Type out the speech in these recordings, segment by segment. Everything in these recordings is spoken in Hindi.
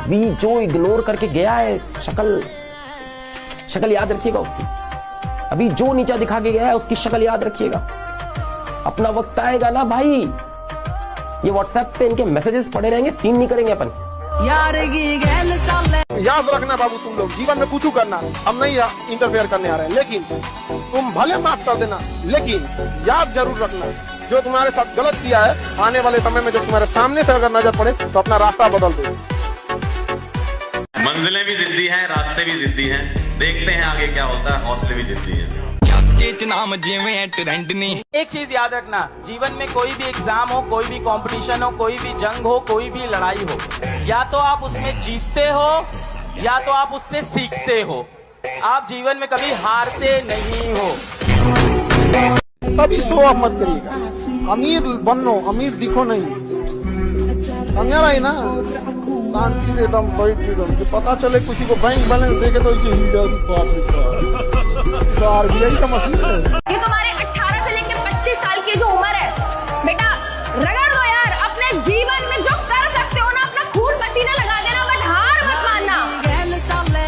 अभी जो इग्नोर करके गया है, शक्ल याद रखिएगा उसकी। अभी जो नीचा दिखा के गया है उसकी शक्ल याद रखिएगा। अपना वक्त आएगा ना भाई, ये व्हाट्सएप पे इनके मैसेजेस पड़े रहेंगे, सीन नहीं करेंगे अपन। याद रखना बाबू, तुम लोग जीवन में कुछ करना, हम नहीं इंटरफेयर करने आ रहे हैं, लेकिन तुम भले माफ कर देना, लेकिन याद जरूर रखना जो तुम्हारे साथ गलत किया है, आने वाले समय में जब तुम्हारे सामने से अगर नजर पड़े तो अपना रास्ता बदल दो। मंजिलें भी जिद्दी हैं, रास्ते भी जिद्दी हैं, देखते हैं आगे क्या होता है, हौसले भी जिद्दी हैं। एक चीज याद रखना, जीवन में कोई भी एग्जाम हो, कोई भी कंपटीशन हो, कोई भी जंग हो, कोई भी लड़ाई हो, या तो आप उसमें जीतते हो या तो आप उससे सीखते हो। आप जीवन में कभी हारते नहीं हो। कभी शो ऑफ मत करिएगा, अमीर बनो, अमीर दिखो नहीं, समझा भाई ना। शांति से एकदम बैठ, पता चले किसी को बैंक बैलेंस देके तो इसे आरबीआई का मशीन है। ये तुम्हारे 18 से लेकर 25 साल की जो उम्र है बेटा, रगड़ दो यार। अपने जीवन में जो कर सकते हो ना, अपना खून पसीना लगा देना, बट हार मत मानना।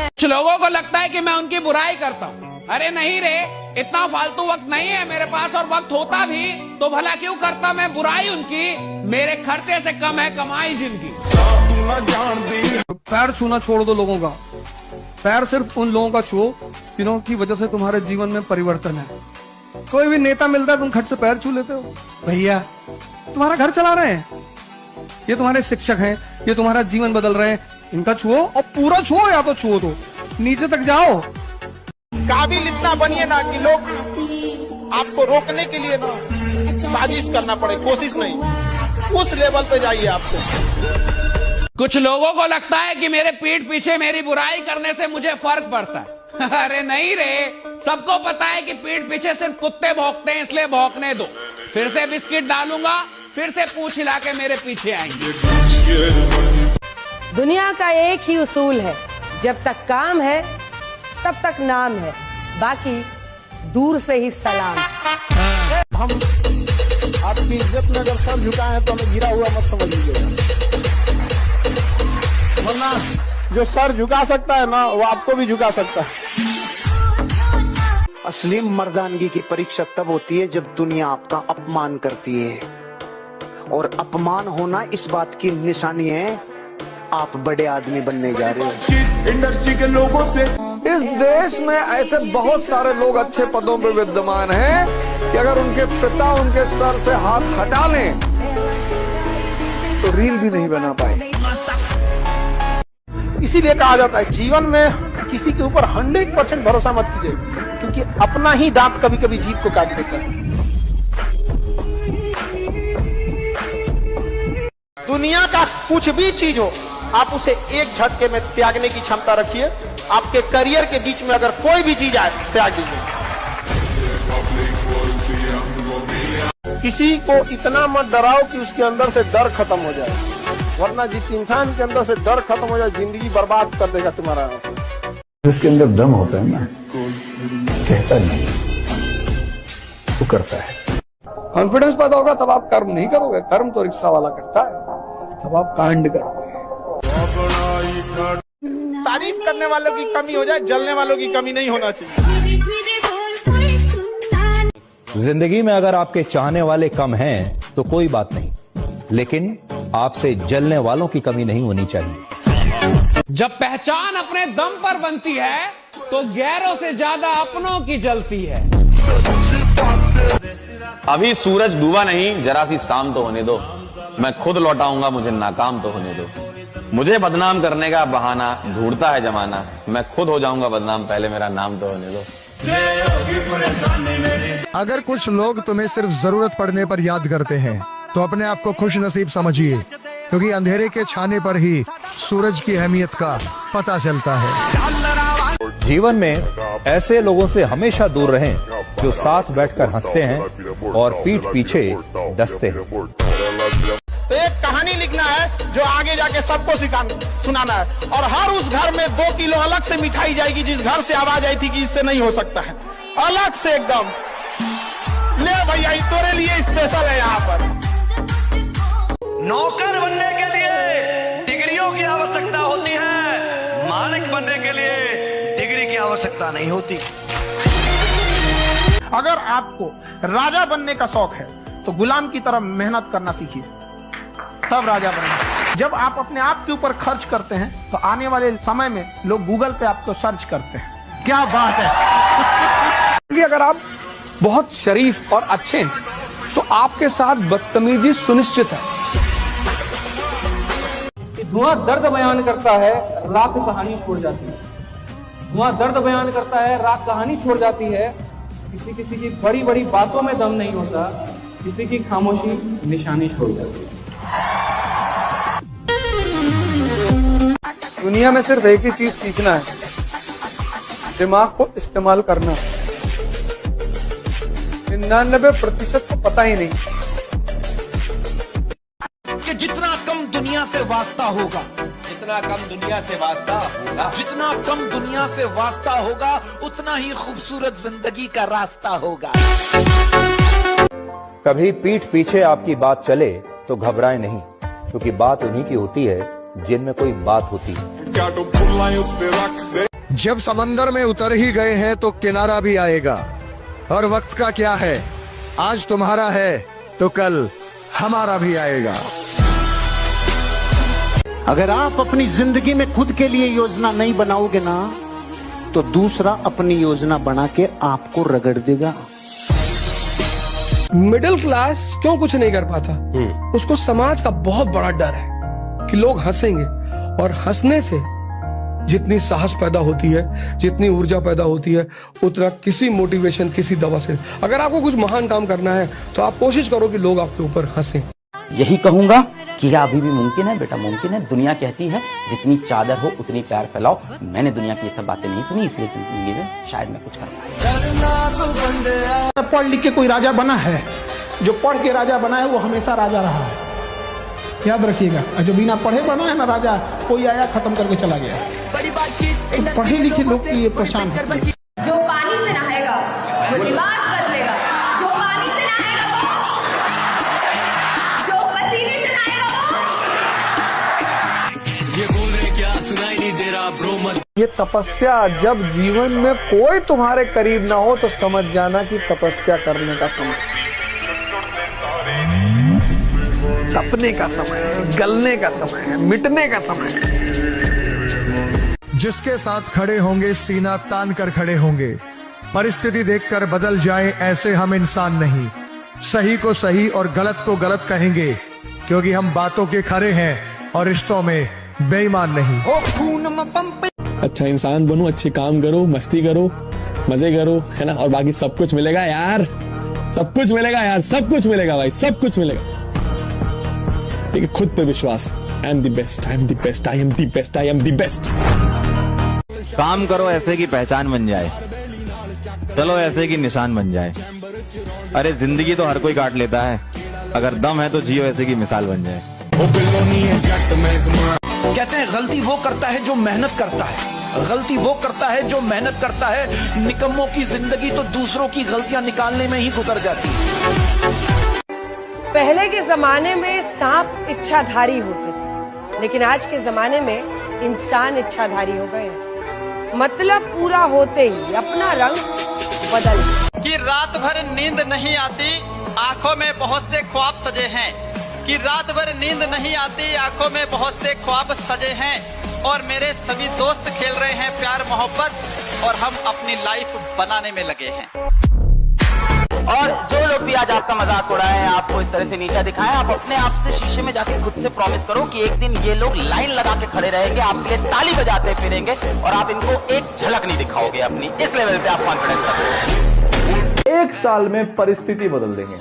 कुछ लोगों को लगता है कि मैं उनकी बुराई करता हूँ। अरे नहीं रे, इतना फालतू वक्त नहीं है मेरे पास, और वक्त होता भी तो भला क्यों करता मैं बुराई उनकी। मेरे खर्चे से कम है कमाई जिनकी। पैर छूना छोड़ दो लोगों का, पैर सिर्फ उन लोगों का छुओ जिन्हों की वजह से तुम्हारे जीवन में परिवर्तन है। कोई भी नेता मिलता है तुम खट से पैर छू लेते हो। भैया तुम्हारा घर चला रहे हैं, ये तुम्हारे शिक्षक हैं, ये तुम्हारा जीवन बदल रहे हैं, इनका छुओ और पूरा छुओ, या तो छुओ तो नीचे तक जाओ। काबिल इतना बनिए ना कि लोग आपको रोकने के लिए ना साजिश करना पड़े, कोशिश नहीं, उस लेवल पे जाइए आपको। कुछ लोगों को लगता है कि मेरे पीठ पीछे मेरी बुराई करने से मुझे फर्क पड़ता है। अरे नहीं रे, सबको पता है कि पीठ पीछे सिर्फ कुत्ते भौंकते हैं, इसलिए भौंकने दो। फिर से बिस्किट डालूंगा, फिर से पूंछ हिला के मेरे पीछे आएंगे। दुनिया का एक ही उसूल है, जब तक काम है तब तक नाम है, बाकी दूर से ही सलाम। हम आपकी इज्जत में अगर सर झुकाए हैं तो हमें गिरा हुआ मत समझ लीजिएगा, वरना जो सर झुका सकता है ना वो आपको भी झुका सकता है। असली मर्दानगी की परीक्षा तब होती है जब दुनिया आपका अपमान करती है, और अपमान होना इस बात की निशानी है आप बड़े आदमी बनने जा रहे हो। इंडस्ट्री के लोगों से इस देश में ऐसे बहुत सारे लोग अच्छे पदों पे विद्यमान हैं कि अगर उनके पिता उनके सर से हाथ हटा लें तो रील भी नहीं बना पाए। इसीलिए कहा जाता है जीवन में किसी के ऊपर 100% भरोसा मत कीजिए, क्योंकि अपना ही दांत कभी कभी जीत को काट देता है। दुनिया का कुछ भी चीज हो, आप उसे एक झटके में त्यागने की क्षमता रखिए। आपके करियर के बीच में अगर कोई भी चीज आए, त्याग दीजिए। किसी को इतना मत डराओ कि उसके अंदर से डर खत्म हो जाए, वरना जिस इंसान के अंदर से डर खत्म हो जाए, जिंदगी बर्बाद कर देगा तुम्हारा। जिसके अंदर दम होता है ना, कहता नहीं, वो करता है। कॉन्फिडेंस पैदा होगा तब आप कर्म नहीं करोगे, कर्म तो रिक्शा वाला करता है, तब आप कांड करोगे। तारीफ करने वालों की कमी हो जाए, जलने वालों की कमी नहीं होना चाहिए। जिंदगी में अगर आपके चाहने वाले कम हैं तो कोई बात नहीं, लेकिन आपसे जलने वालों की कमी नहीं होनी चाहिए। जब पहचान अपने दम पर बनती है तो गैरों से ज्यादा अपनों की जलती है। अभी सूरज डूबा नहीं, जरा सी शाम तो होने दो, मैं खुद लौटाऊंगा, मुझे नाकाम तो होने दो। मुझे बदनाम करने का बहाना ढूंढता है जमाना, मैं खुद हो जाऊंगा बदनाम, पहले मेरा नाम तो होने दो। अगर कुछ लोग तुम्हें सिर्फ जरूरत पड़ने पर याद करते हैं तो अपने आप को खुश नसीब समझिए, क्योंकि अंधेरे के छाने पर ही सूरज की अहमियत का पता चलता है। जीवन में ऐसे लोगों से हमेशा दूर रहें जो साथ बैठकर हंसते हैं और पीठ पीछे डसते हैं। तो एक कहानी लिखना है जो आगे जाके सबको सुनाना है, और हर उस घर में 2 किलो अलग से मिठाई जाएगी जिस घर से आवाज आई थी कि इससे नहीं हो सकता है, अलग से एकदम। ले भैया, तेरे लिए स्पेशल है यहाँ पर। नौकर बनने के लिए डिग्रियों की आवश्यकता होती है। बनने के लिए डिग्री की आवश्यकता नहीं होती। अगर आपको राजा बनने का शौक है तो गुलाम की तरह मेहनत करना सीखिए, तब राजा बनेंगे। जब आप अपने आप के ऊपर खर्च करते हैं तो आने वाले समय में लोग गूगल पे आपको सर्च करते हैं। क्या बात है। कि अगर आप बहुत शरीफ और अच्छे हैं तो आपके साथ बदतमीजी सुनिश्चित है। धुआं दर्द बयान करता है, रात कहानी छोड़ जाती है। धुआं दर्द बयान करता है, रात कहानी छोड़ जाती है। किसी किसी की बड़ी बड़ी बातों में दम नहीं होता, किसी की खामोशी निशानी छोड़ जाती है। दुनिया में सिर्फ एक ही चीज सीखना है, दिमाग को इस्तेमाल करना। 99% को पता ही नहीं कि जितना कम दुनिया से वास्ता होगा, जितना कम दुनिया से वास्ता होगा, जितना कम दुनिया से वास्ता होगा, उतना ही खूबसूरत जिंदगी का रास्ता होगा। कभी पीठ पीछे आपकी बात चले तो घबराएं नहीं, क्योंकि बात उन्हीं की होती है जिनमें कोई बात होती है। जब समंदर में उतर ही गए हैं तो किनारा भी आएगा। और वक्त का क्या है, आज तुम्हारा है तो कल हमारा भी आएगा। अगर आप अपनी जिंदगी में खुद के लिए योजना नहीं बनाओगे ना, तो दूसरा अपनी योजना बना के आपको रगड़ देगा। मिडिल क्लास क्यों कुछ नहीं कर पाता? उसको समाज का बहुत बड़ा डर है कि लोग हंसेंगे, और हंसने से जितनी साहस पैदा होती है, जितनी ऊर्जा पैदा होती है, उतना किसी मोटिवेशन, किसी दवा से। अगर आपको कुछ महान काम करना है तो आप कोशिश करो कि लोग आपके ऊपर हंसें। यही कहूंगा कि यह अभी भी मुमकिन है बेटा, मुमकिन है। दुनिया कहती है जितनी चादर हो उतनी पैर फैलाओ। मैंने दुनिया की ये सब बातें नहीं सुनी, इसलिए जिंदगी में शायद मैं कुछ कर पाऊं। पढ़ लिख के कोई राजा बना है? जो पढ़ के राजा बना है वो हमेशा राजा रहा है, याद रखिएगा। जो बिना पढ़े बना है ना राजा, कोई आया खत्म करके चला गया। तो पढ़े लिखे लोग के लिए परेशान है। जो पानी से नहाएगा वो लिबास बदलेगा, जो पानी से नहाएगा वो, जो पसीने से नहाएगा वो। ये बोल रहे क्या सुनाई नहीं दे रहा ब्रो मत। ये तपस्या, जब जीवन में कोई तुम्हारे करीब ना हो तो समझ जाना कि तपस्या करने का समय, तपने का समय है, गलने का समय है, मिटने का समय है। जिसके साथ खड़े होंगे सीना तान कर खड़े होंगे। परिस्थिति देखकर बदल जाए, ऐसे हम इंसान नहीं। सही को सही और गलत को गलत कहेंगे, क्योंकि हम बातों के खरे हैं और रिश्तों में बेईमान नहीं। अच्छा इंसान बनो, अच्छे काम करो, मस्ती करो, मजे करो, है ना, और बाकी सब कुछ मिलेगा यार, सब कुछ मिलेगा यार, सब कुछ मिलेगा भाई, सब कुछ मिलेगा। ठीक है, खुद पे विश्वास। I am the best, I am the best, I am the best, I am the best. काम करो ऐसे की पहचान बन जाए, चलो ऐसे की निशान बन जाए। अरे जिंदगी तो हर कोई काट लेता है, अगर दम है तो जियो ऐसे की मिसाल बन जाए। कहते हैं गलती वो करता है जो मेहनत करता है, गलती वो करता है जो मेहनत करता है। निकम्मों की जिंदगी तो दूसरों की गलतियां निकालने में ही गुजर जाती है। पहले के जमाने में सांप इच्छाधारी होते थे, लेकिन आज के जमाने में इंसान इच्छाधारी हो गए। मतलब पूरा होते ही अपना रंग बदल। कि रात भर नींद नहीं आती, आंखों में बहुत से ख्वाब सजे हैं। कि रात भर नींद नहीं आती, आंखों में बहुत से ख्वाब सजे हैं। और मेरे सभी दोस्त खेल रहे हैं प्यार मोहब्बत, और हम अपनी लाइफ बनाने में लगे हैं। और जो लोग भी आज आपका मजाक उड़ाए हैं, आपको इस तरह से नीचा दिखाएं, आप अपने आप से शीशे में जाके खुद से प्रॉमिस करो कि एक दिन ये लोग लाइन लगा के खड़े रहेंगे, आपके लिए ताली बजाते फिरेंगे, और आप इनको एक झलक नहीं दिखाओगे अपनी। इस लेवल पे आप कॉन्फिडेंस रखो। 1 साल में परिस्थिति बदल देंगे।